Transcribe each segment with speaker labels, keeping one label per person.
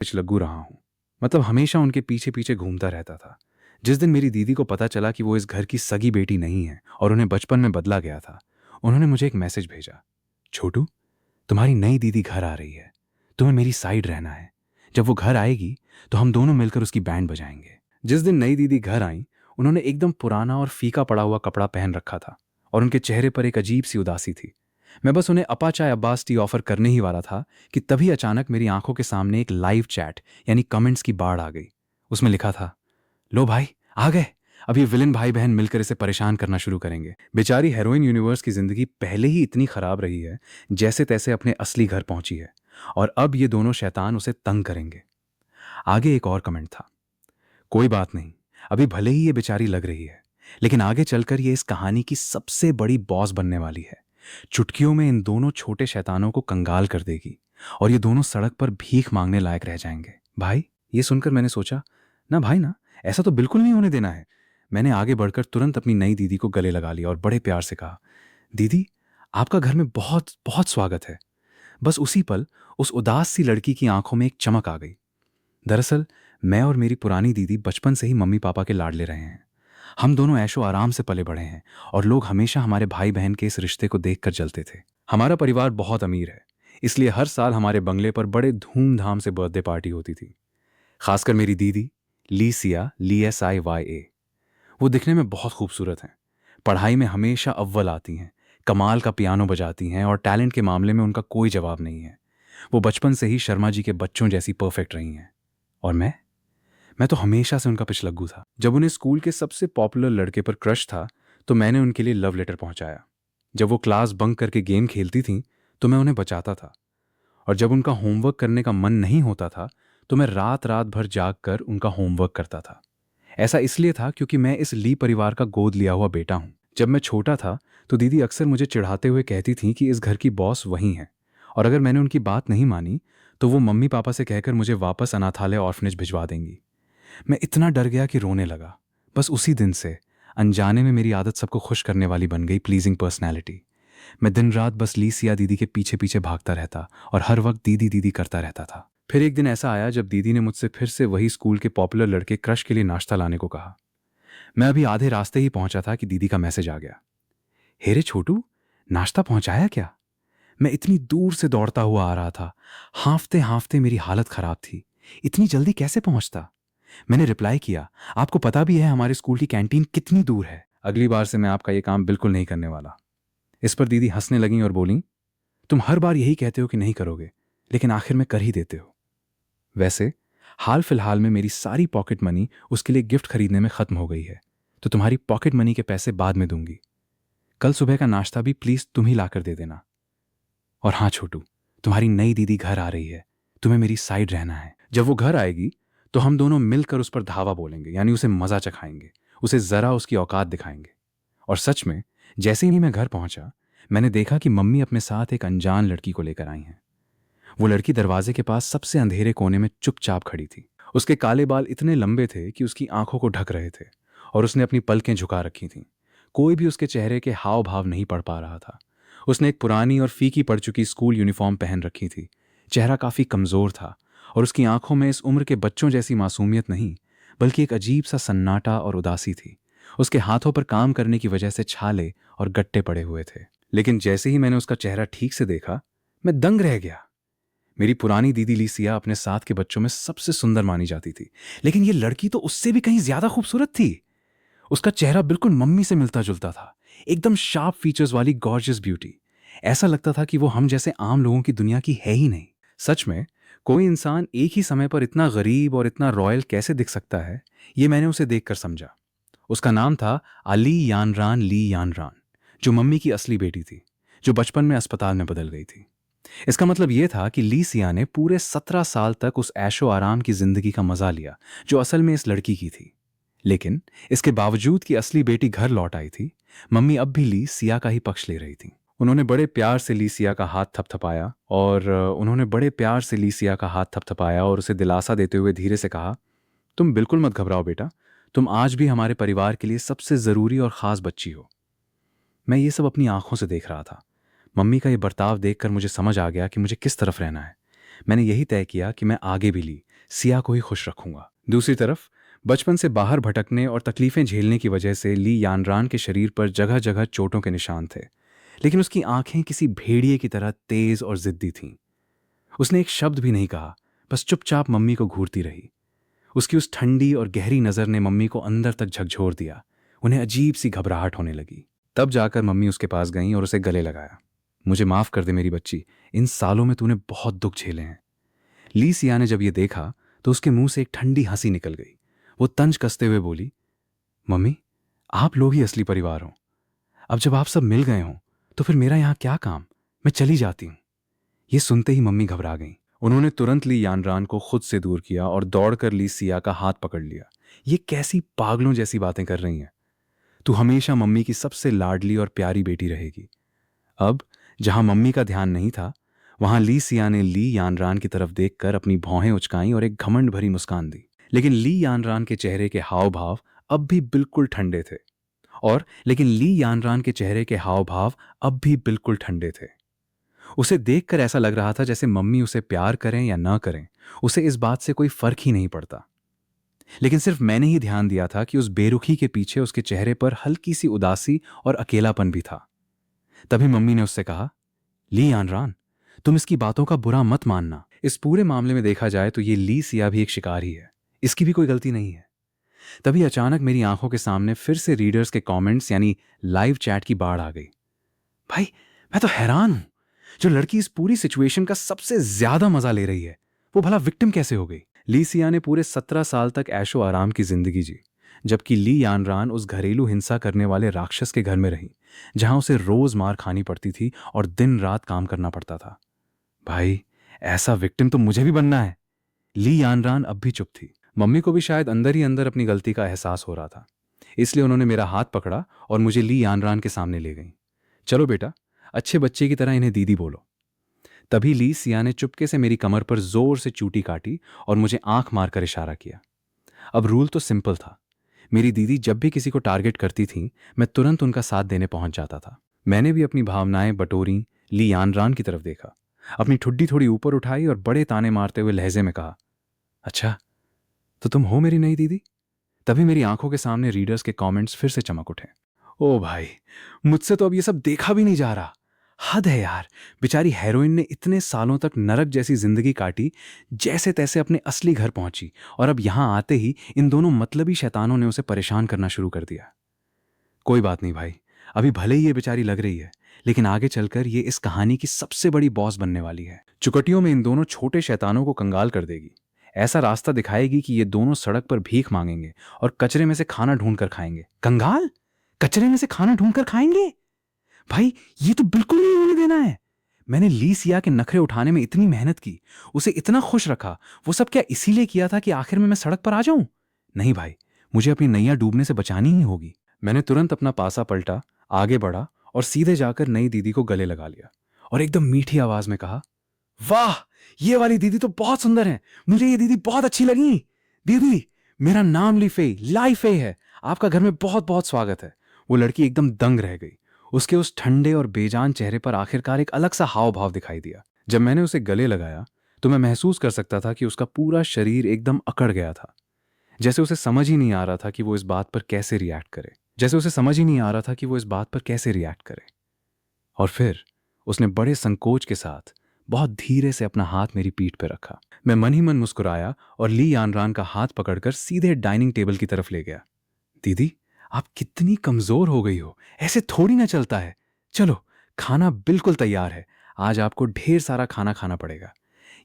Speaker 1: पिछलग्गू रहा हूँ। मतलब हमेशा उनके पीछे पीछे घूमता रहता था। जिस दिन मेरी दीदी को पता चला कि वो इस घर की सगी बेटी नहीं है और उन्हें बचपन में बदला गया था, उन्होंने मुझे एक मैसेज भेजा। छोटू, तुम्हारी नई दीदी घर आ रही है, तुम्हें मेरी साइड रहना है। जब वो घर आएगी तो हम दोनों मिलकर उसकी बैंड बजाएंगे। जिस दिन नई दीदी घर आई, उन्होंने एकदम पुराना और फीका पड़ा हुआ कपड़ा पहन रखा था और उनके चेहरे पर एक अजीब सी उदासी थी। मैं बस उन्हें अपा चाय अब्बास टी ऑफर करने ही वाला था कि तभी अचानक मेरी आंखों के सामने एक लाइव चैट यानी कमेंट्स की बाढ़ आ गई। उसमें लिखा था, लो भाई आ गए, अब ये विलन भाई बहन मिलकर इसे परेशान करना शुरू करेंगे। बेचारी हेरोइन यूनिवर्स की जिंदगी पहले ही इतनी खराब रही है, जैसे तैसे अपने असली घर पहुंची है और अब ये दोनों शैतान उसे तंग करेंगे। आगे एक और कमेंट था, कोई बात नहीं, अभी भले ही ये बेचारी लग रही है, लेकिन आगे चलकर ये इस कहानी की सबसे बड़ी बॉस बनने वाली है। चुटकियों में इन दोनों छोटे शैतानों को कंगाल कर देगी और ये दोनों सड़क पर भीख मांगने लायक रह जाएंगे। भाई, ये सुनकर मैंने सोचा, ना भाई ना, ऐसा तो बिल्कुल नहीं होने देना है। मैंने आगे बढ़कर तुरंत अपनी नई दीदी को गले लगा लिया और बड़े प्यार से कहा, दीदी, आपका घर में बहुत बहुत स्वागत है। बस उसी पल उस उदास सी लड़की की आंखों में एक चमक आ गई। दरअसल मैं और मेरी पुरानी दीदी बचपन से ही मम्मी पापा के लाडले रहे हैं। हम दोनों ऐशो आराम से पले बढ़े हैं और लोग हमेशा हमारे भाई बहन के इस रिश्ते को देखकर जलते थे। हमारा परिवार बहुत अमीर है, इसलिए हर साल हमारे बंगले पर बड़े धूमधाम से बर्थडे पार्टी होती थी। खासकर मेरी दीदी लीसिया, LSIYA। वो दिखने में बहुत खूबसूरत हैं, पढ़ाई में हमेशा अव्वल आती हैं, कमाल का पियानो बजाती हैं और टैलेंट के मामले में उनका कोई जवाब नहीं है। वो बचपन से ही शर्मा जी के बच्चों जैसी परफेक्ट रही हैं। और मैं तो हमेशा से उनका पिछलग्गू था। जब उन्हें स्कूल के सबसे पॉपुलर लड़के पर क्रश था तो मैंने उनके लिए लव लेटर पहुंचाया। जब वो क्लास बंक करके गेम खेलती थीं तो मैं उन्हें बचाता था। और जब उनका होमवर्क करने का मन नहीं होता था तो मैं रात रात भर जाग कर उनका होमवर्क करता था। ऐसा इसलिए था क्योंकि मैं इस ली परिवार का गोद लिया हुआ बेटा हूं। जब मैं छोटा था तो दीदी अक्सर मुझे चिढ़ाते हुए कहती थी कि इस घर की बॉस वही है, और अगर मैंने उनकी बात नहीं मानी तो वो मम्मी पापा से कहकर मुझे वापस अनाथालय ऑर्फनेज भिजवा देंगी। मैं इतना डर गया कि रोने लगा। बस उसी दिन से अनजाने में मेरी आदत सबको खुश करने वाली बन गई, प्लीजिंग पर्सनैलिटी। मैं दिन रात बस लीसिया दीदी के पीछे पीछे भागता रहता और हर वक्त दीदी दीदी करता रहता था। फिर एक दिन ऐसा आया जब दीदी ने मुझसे फिर से वही स्कूल के पॉपुलर लड़के क्रश के लिए नाश्ता लाने को कहा। मैं अभी आधे रास्ते ही पहुंचा था कि दीदी का मैसेज आ गया, हेरे छोटू, नाश्ता पहुंचाया क्या? मैं इतनी दूर से दौड़ता हुआ आ रहा था, हांफते हांफते मेरी हालत खराब थी। इतनी जल्दी कैसे पहुंचता? मैंने रिप्लाई किया, आपको पता भी है हमारे स्कूल की कैंटीन कितनी दूर है। अगली बार से मैं आपका ये काम बिल्कुल नहीं करने वाला। इस पर दीदी हंसने लगीं और बोलीं, तुम हर बार यही कहते हो कि नहीं करोगे, लेकिन आखिर में कर ही देते हो। वैसे हाल फिलहाल में मेरी सारी पॉकेट मनी उसके लिए गिफ्ट खरीदने में खत्म हो गई है, तो तुम्हारी पॉकेट मनी के पैसे बाद में दूंगी। कल सुबह का नाश्ता भी प्लीज तुम ही लाकर दे देना। और हाँ छोटू, तुम्हारी नई दीदी घर आ रही है, तुम्हें मेरी साइड रहना है। जब वो घर आएगी तो हम दोनों मिलकर उस पर धावा बोलेंगे, यानी उसे मजा चखाएंगे, उसे जरा उसकी औकात दिखाएंगे। और सच में जैसे ही मैं घर पहुंचा, मैंने देखा कि मम्मी अपने साथ एक अनजान लड़की को लेकर आई हैं। वो लड़की दरवाजे के पास सबसे अंधेरे कोने में चुपचाप खड़ी थी। उसके काले बाल इतने लंबे थे कि उसकी आंखों को ढक रहे थे और उसने अपनी पलकें झुका रखी थीं। कोई भी उसके चेहरे के हाव भाव नहीं पढ़ पा रहा था। उसने एक पुरानी और फीकी पड़ चुकी स्कूल यूनिफॉर्म पहन रखी थी। चेहरा काफी कमजोर था और उसकी आंखों में इस उम्र के बच्चों जैसी मासूमियत नहीं, बल्कि एक अजीब सा सन्नाटा और उदासी थी। उसके हाथों पर काम करने की वजह से छाले और गट्टे पड़े हुए थे। लेकिन जैसे ही मैंने उसका चेहरा ठीक से देखा, मैं दंग रह गया। मेरी पुरानी दीदी लीसिया अपने साथ के बच्चों में सबसे सुंदर मानी जाती थी, लेकिन ये लड़की तो उससे भी कहीं ज्यादा खूबसूरत थी। उसका चेहरा बिल्कुल मम्मी से मिलता जुलता था, एकदम शार्प फीचर्स वाली गॉर्जियस ब्यूटी। ऐसा लगता था कि वो हम जैसे आम लोगों की दुनिया की है ही नहीं। सच में कोई इंसान एक ही समय पर इतना गरीब और इतना रॉयल कैसे दिख सकता है, ये मैंने उसे देखकर समझा। उसका नाम था अली यानरान ली यानरान, जो मम्मी की असली बेटी थी, जो बचपन में अस्पताल में बदल गई थी। इसका मतलब यह था कि ली सिया ने पूरे 17 साल तक उस ऐशो आराम की जिंदगी का मजा लिया जो असल में इस लड़की की थी। लेकिन इसके बावजूद कि असली बेटी घर लौट आई थी, मम्मी अब भी ली सिया का ही पक्ष ले रही थी। उन्होंने बड़े प्यार से ली सिया का हाथ थपथपाया और उसे दिलासा देते हुए धीरे से कहा, तुम बिल्कुल मत घबराओ बेटा, तुम आज भी हमारे परिवार के लिए सबसे जरूरी और खास बच्ची हो। मैं ये सब अपनी आंखों से देख रहा था। मम्मी का ये बर्ताव देखकर मुझे समझ आ गया कि मुझे किस तरफ रहना है। मैंने यही तय किया कि मैं आगे भी ली सिया को ही खुश रखूंगा। दूसरी तरफ बचपन से बाहर भटकने और तकलीफें झेलने की वजह से ली यानरान के शरीर पर जगह जगह चोटों के निशान थे, लेकिन उसकी आंखें किसी भेड़िए की तरह तेज और जिद्दी थीं। उसने एक शब्द भी नहीं कहा, बस चुपचाप मम्मी को घूरती रही। उसकी उस ठंडी और गहरी नज़र ने मम्मी को अंदर तक झकझोर दिया। उन्हें अजीब सी घबराहट होने लगी। तब जाकर मम्मी उसके पास गईं और उसे गले लगाया। मुझे माफ़ कर दे मेरी बच्ची, इन सालों में तूने बहुत दुख झेले हैं। ली सिया ने जब ये देखा तो उसके मुंह से एक ठंडी हंसी निकल गई। वो तंज कसते हुए बोली, मम्मी, आप लोग ही असली परिवार हो। अब जब आप सब मिल गए हों तो फिर मेरा यहाँ क्या काम? मैं चली जाती हूँ। ये सुनते ही मम्मी घबरा गईं। उन्होंने तुरंत ली यानरान को खुद से दूर किया और दौड़कर ली सिया का हाथ पकड़ लिया। ये कैसी पागलों जैसी बातें कर रही हैं? तू हमेशा मम्मी की सबसे लाडली और प्यारी बेटी रहेगी। अब जहां मम्मी का ध्यान नहीं था, वहां ली सिया ने ली यानरान की तरफ देखकर अपनी भौहें उचकाईं और एक घमंड भरी मुस्कान दी। लेकिन ली यानरान के चेहरे के हाव भाव अब भी बिल्कुल ठंडे थे। लेकिन ली यानरान के चेहरे के हाव भाव अब भी बिल्कुल ठंडे थे। उसे देखकर ऐसा लग रहा था जैसे मम्मी उसे प्यार करें या ना करें, उसे इस बात से कोई फर्क ही नहीं पड़ता। लेकिन सिर्फ मैंने ही ध्यान दिया था कि उस बेरुखी के पीछे उसके चेहरे पर हल्की सी उदासी और अकेलापन भी था। तभी मम्मी ने उससे कहा, ली यानरान, तुम इसकी बातों का बुरा मत मानना। इस पूरे मामले में देखा जाए तो ये ली सिया भी एक शिकार ही है, इसकी भी कोई गलती नहीं है। तभी अचानक मेरी आंखों के सामने फिर से रीडर्स के कमेंट्स यानी लाइव चैट की बाढ़ आ गई। भाई, मैं तो हैरान हूं, जो लड़की इस पूरी सिचुएशन का सबसे ज्यादा मजा ले रही है, वो भला विक्टिम कैसे हो गई? ली सिया ने पूरे 17 साल तक ऐशो आराम की जिंदगी जी, जबकि ली यानरान उस घरेलू हिंसा करने वाले राक्षस के घर में रही, जहां उसे रोज मार खानी पड़ती थी और दिन रात काम करना पड़ता था। भाई, ऐसा विक्टिम तो मुझे भी बनना है। ली यानरान अब भी चुप थी। मम्मी को भी शायद अंदर ही अंदर अपनी गलती का एहसास हो रहा था, इसलिए उन्होंने मेरा हाथ पकड़ा और मुझे ली यानरान के सामने ले गई। चलो बेटा, अच्छे बच्चे की तरह इन्हें दीदी बोलो। तभी ली सिया ने चुपके से मेरी कमर पर जोर से चूटी काटी और मुझे आंख मारकर इशारा किया। अब रूल तो सिंपल था। मेरी दीदी जब भी किसी को टारगेट करती थी, मैं तुरंत उनका साथ देने पहुंच जाता था। मैंने भी अपनी भावनाएं बटोरी, ली यानरान की तरफ देखा, अपनी ठुड्डी थोड़ी ऊपर उठाई और बड़े ताने मारते हुए लहजे में कहा, अच्छा, तो तुम हो मेरी नई दीदी? तभी मेरी आंखों के सामने रीडर्स के कमेंट्स फिर से चमक उठे। ओ भाई, मुझसे तो अब ये सब देखा भी नहीं जा रहा। हद है यार, बेचारी हेरोइन ने इतने सालों तक नरक जैसी जिंदगी काटी, जैसे तैसे अपने असली घर पहुंची, और अब यहां आते ही इन दोनों मतलबी शैतानों ने उसे परेशान करना शुरू कर दिया। कोई बात नहीं भाई, अभी भले ही ये बेचारी लग रही है, लेकिन आगे चलकर ये इस कहानी की सबसे बड़ी बॉस बनने वाली है। चुकटियों में इन दोनों छोटे शैतानों को कंगाल कर देगी। ऐसा रास्ता दिखाएगी कि ये दोनों सड़क पर भीख मांगेंगे और कचरे में से खाना ढूंढ कर खाएंगे। कंगाल? कचरे में से खाना ढूंढ कर खाएंगे? भाई, ये तो बिल्कुल नहीं होने देना है। मैंने ली सिया के नखरे उठाने में इतनी मेहनत की, उसे इतना खुश रखा, वो सब क्या इसीलिए किया था कि आखिर में मैं सड़क पर आ जाऊं? नहीं भाई, मुझे अपनी नैया डूबने से बचानी ही होगी। मैंने तुरंत अपना पासा पलटा, आगे बढ़ा और सीधे जाकर नई दीदी को गले लगा लिया और एकदम मीठी आवाज में कहा, वाह, ये वाली दीदी तो बहुत सुंदर है, मुझे ये दीदी बहुत अच्छी लगी। दीदी, मेरा नाम लीफे, लाइफे है, आपका घर में बहुत बहुत स्वागत है। वो लड़की एकदम दंग रह गई। उसके उस ठंडे और बेजान चेहरे पर आखिरकार एक अलग सा हाव भाव दिखाई दिया। जब मैंने उसे गले लगाया तो मैं महसूस कर सकता था कि उसका पूरा शरीर एकदम अकड़ गया था, जैसे उसे समझ ही नहीं आ रहा था कि वो इस बात पर कैसे रिएक्ट करे। और फिर उसने बड़े संकोच के साथ बहुत धीरे से अपना हाथ मेरी पीठ पर रखा। मैं मन ही मन मुस्कुराया और ली यानरान का हाथ पकड़कर सीधे डाइनिंग टेबल की तरफ ले गया। दीदी, आप कितनी कमजोर हो गई हो, ऐसे थोड़ी ना चलता है। चलो, खाना बिल्कुल तैयार है, आज आपको ढेर सारा खाना खाना पड़ेगा।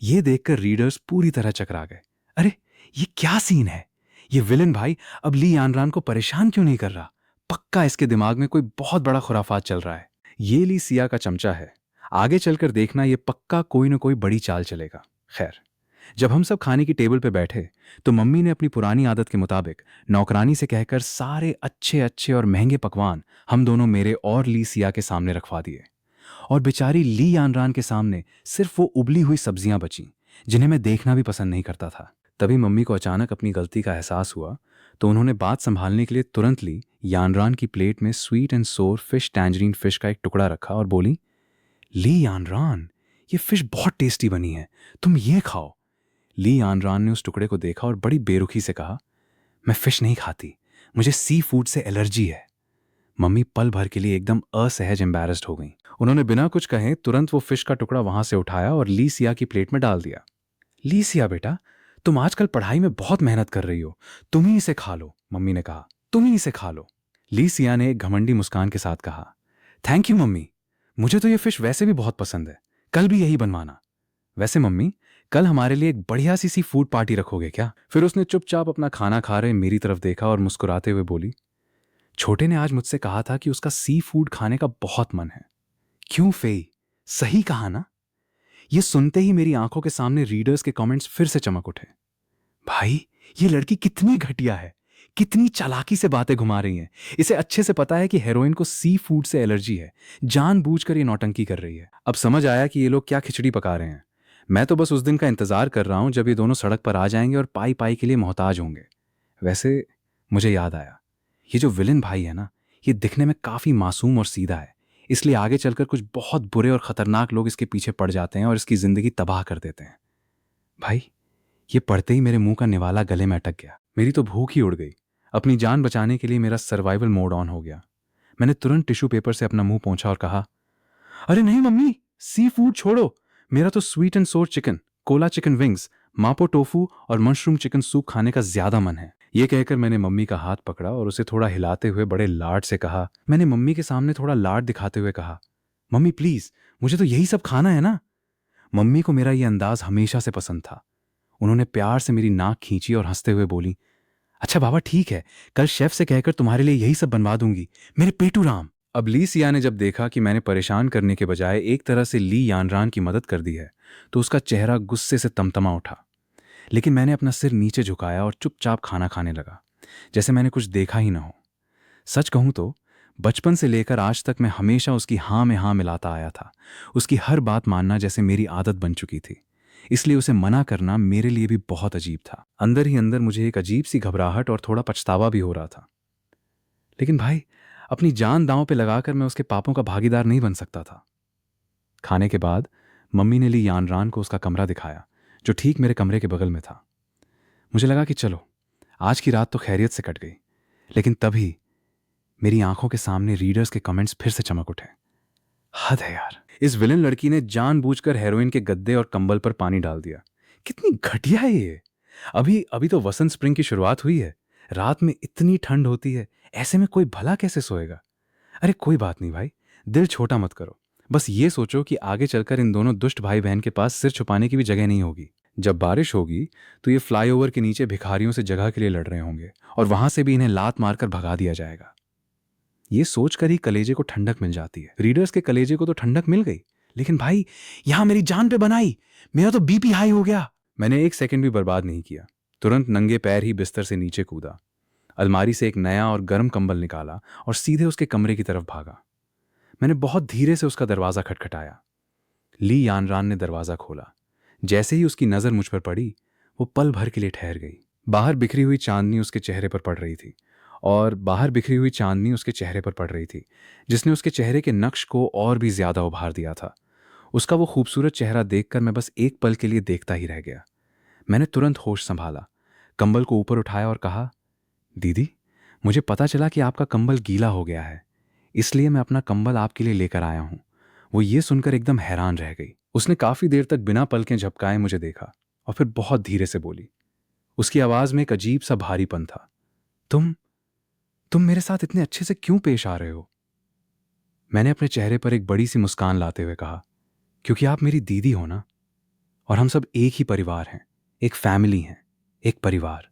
Speaker 1: ये देखकर रीडर्स पूरी तरह चकरा गए। अरे, ये क्या सीन है? ये विलन भाई अब ली यानरान को परेशान क्यों नहीं कर रहा? पक्का इसके दिमाग में कोई बहुत बड़ा खुराफात चल रहा है। ये ली सिया का चमचा है, आगे चलकर देखना, ये पक्का कोई न कोई बड़ी चाल चलेगा। खैर, जब हम सब खाने की टेबल पे बैठे तो मम्मी ने अपनी पुरानी आदत के मुताबिक नौकरानी से कहकर सारे अच्छे अच्छे और महंगे पकवान हम दोनों मेरे और ली सिया के सामने रखवा दिए, और बेचारी ली यानरान के सामने सिर्फ वो उबली हुई सब्जियां बची, जिन्हें मैं देखना भी पसंद नहीं करता था। तभी मम्मी को अचानक अपनी गलती का एहसास हुआ, तो उन्होंने बात संभालने के लिए तुरंत ली यानरान की प्लेट में स्वीट एंड सोर फिश टैंजरीन फिश का एक टुकड़ा रखा और बोली, ली यानरान, ये फिश बहुत टेस्टी बनी है, तुम ये खाओ। ली यानरान ने उस टुकड़े को देखा और बड़ी बेरुखी से कहा, मैं फिश नहीं खाती, मुझे सी फूड से एलर्जी है। मम्मी पल भर के लिए एकदम असहज एम्बैरेस्ड हो गई। उन्होंने बिना कुछ कहे तुरंत वो फिश का टुकड़ा वहां से उठाया और ली सिया की प्लेट में डाल दिया। ली सिया बेटा, तुम आजकल पढ़ाई में बहुत मेहनत कर रही हो, तुम ही इसे खा लो, मम्मी ने कहा। तुम ही इसे खा लो। ली सिया ने एक घमंडी मुस्कान के साथ कहा, थैंक यू मम्मी, मुझे तो ये फिश वैसे भी बहुत पसंद है, कल भी यही बनवाना। वैसे मम्मी, कल हमारे लिए एक बढ़िया सी फूड पार्टी रखोगे क्या? फिर उसने चुपचाप अपना खाना खा रहे मेरी तरफ देखा और मुस्कुराते हुए बोली, छोटे ने आज मुझसे कहा था कि उसका सी फूड खाने का बहुत मन है। क्यों फेई, सही कहा ना? ये सुनते ही मेरी आंखों के सामने रीडर्स के कमेंट्स फिर से चमक उठे। भाई, ये लड़की कितनी घटिया है, कितनी चालाकी से बातें घुमा रही है। इसे अच्छे से पता है कि हेरोइन को सी फूड से एलर्जी है, जानबूझकर ये नौटंकी कर रही है। अब समझ आया कि ये लोग क्या खिचड़ी पका रहे हैं। मैं तो बस उस दिन का इंतजार कर रहा हूं जब ये दोनों सड़क पर आ जाएंगे और पाई पाई के लिए मोहताज होंगे। वैसे मुझे याद आया, ये जो विलन भाई है ना, ये दिखने में काफी मासूम और सीधा है, इसलिए आगे चलकर कुछ बहुत बुरे और खतरनाक लोग इसके पीछे पड़ जाते हैं और इसकी जिंदगी तबाह कर देते हैं। भाई, ये पढ़ते ही मेरे मुंह का निवाला गले में अटक गया। मेरी तो भूख ही उड़ गई। अपनी जान बचाने के लिए मेरा सर्वाइवल मोड ऑन हो गया। मैंने तुरंत टिश्यू पेपर से अपना मुंह पोंछा और कहा, अरे नहीं मम्मी, सी फूड छोड़ो, मेरा तो sweet and sour chicken, cola chicken wings, mapo tofu और मशरूम चिकन सूप खाने का ज्यादा मन है। ये कहकर मैंने मम्मी का हाथ पकड़ा और उसे थोड़ा हिलाते हुए बड़े लाड से कहा, मैंने मम्मी के सामने थोड़ा लाड दिखाते हुए कहा, मम्मी प्लीज, मुझे तो यही सब खाना है ना। मम्मी को मेरा ये अंदाज हमेशा से पसंद था। उन्होंने प्यार से मेरी नाक खींची और हंसते हुए बोली, अच्छा बाबा ठीक है, कल शेफ से कहकर तुम्हारे लिए यही सब बनवा दूंगी, मेरे पेटू राम। अब ली सिया ने जब देखा कि मैंने परेशान करने के बजाय एक तरह से ली यानरान की मदद कर दी है, तो उसका चेहरा गुस्से से तमतमा उठा। लेकिन मैंने अपना सिर नीचे झुकाया और चुपचाप खाना खाने लगा, जैसे मैंने कुछ देखा ही ना हो। सच कहूं तो बचपन से लेकर आज तक मैं हमेशा उसकी हाँ में हाँ मिलाता आया था। उसकी हर बात मानना जैसे मेरी आदत बन चुकी थी, इसलिए उसे मना करना मेरे लिए भी बहुत अजीब था। अंदर ही अंदर मुझे एक अजीब सी घबराहट और थोड़ा पछतावा भी हो रहा था। लेकिन भाई, अपनी जान दांव पे लगाकर मैं उसके पापों का भागीदार नहीं बन सकता था। खाने के बाद मम्मी ने ली यानरान को उसका कमरा दिखाया, जो ठीक मेरे कमरे के बगल में था। मुझे लगा कि चलो, आज की रात तो खैरियत से कट गई। लेकिन तभी मेरी आंखों के सामने रीडर्स के कमेंट्स फिर से चमक उठे। हद है यार, इस विलन लड़की ने जानबूझकर हेरोइन के गद्दे और कंबल पर पानी डाल दिया। कितनी घटिया है ये। अभी अभी तो वसंत स्प्रिंग की शुरुआत हुई है, रात में इतनी ठंड होती है, ऐसे में कोई भला कैसे सोएगा। अरे कोई बात नहीं भाई, दिल छोटा मत करो। बस ये सोचो कि आगे चलकर इन दोनों दुष्ट भाई बहन के पास सिर छुपाने की भी जगह नहीं होगी। जब बारिश होगी तो ये फ्लाईओवर के नीचे भिखारियों से जगह के लिए लड़ रहे होंगे और वहां से भी इन्हें लात मारकर भगा दिया जाएगा। ये सोचकर ही कलेजे को ठंडक मिल जाती है। रीडर्स के कलेजे को तो ठंडक मिल गई, लेकिन भाई यहां मेरी जान पे बनाई, मेरा तो बीपी हाई हो गया। मैंने एक सेकंड भी बर्बाद नहीं किया, तुरंत नंगे पैर ही बिस्तर से नीचे कूदा, अलमारी से एक नया और गर्म कंबल निकाला और सीधे उसके कमरे की तरफ भागा। मैंने बहुत धीरे से उसका दरवाजा खटखटाया। ली यानरान ने दरवाजा खोला। जैसे ही उसकी नजर मुझ पर पड़ी, वो पल भर के लिए ठहर गई। बाहर बिखरी हुई चांदनी उसके चेहरे पर पड़ रही थी जिसने उसके चेहरे के नक्श को और भी ज्यादा उभार दिया था। उसका वो खूबसूरत चेहरा देखकर मैं बस एक पल के लिए देखता ही रह गया। मैंने तुरंत होश संभाला, कंबल को ऊपर उठाया और कहा, दीदी, मुझे पता चला कि आपका कंबल गीला हो गया है, इसलिए मैं अपना कंबल आपके लिए लेकर आया हूं। वो ये सुनकर एकदम हैरान रह गई। उसने काफी देर तक बिना पलकें झपकाए मुझे देखा और फिर बहुत धीरे से बोली। उसकी आवाज में एक अजीब सा भारीपन था। तुम मेरे साथ इतने अच्छे से क्यों पेश आ रहे हो? मैंने अपने चेहरे पर एक बड़ी सी मुस्कान लाते हुए कहा, क्योंकि आप मेरी दीदी हो ना, और हम सब एक ही परिवार हैं, एक फैमिली हैं, एक परिवार।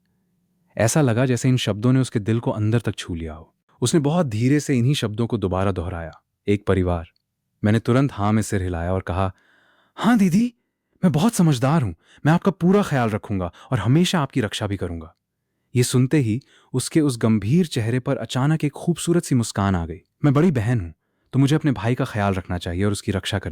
Speaker 1: ऐसा लगा जैसे इन शब्दों ने उसके दिल को अंदर तक छू लिया हो। उसने बहुत धीरे से इन्हीं शब्दों को दोबारा दोहराया, एक परिवार। मैंने तुरंत हाँ में सिर हिलाया और कहा, हाँ दीदी, मैं बहुत समझदार हूं, मैं आपका पूरा ख्याल रखूंगा और हमेशा आपकी रक्षा भी करूंगा। ये सुनते ही उसके उस गंभीर चेहरे पर अचानक एक खूबसूरत सी मुस्कान आ गई। मैं बड़ी बहन हूं, तो मुझे अपने भाई का ख्याल रखना चाहिए और उसकी रक्षा करनी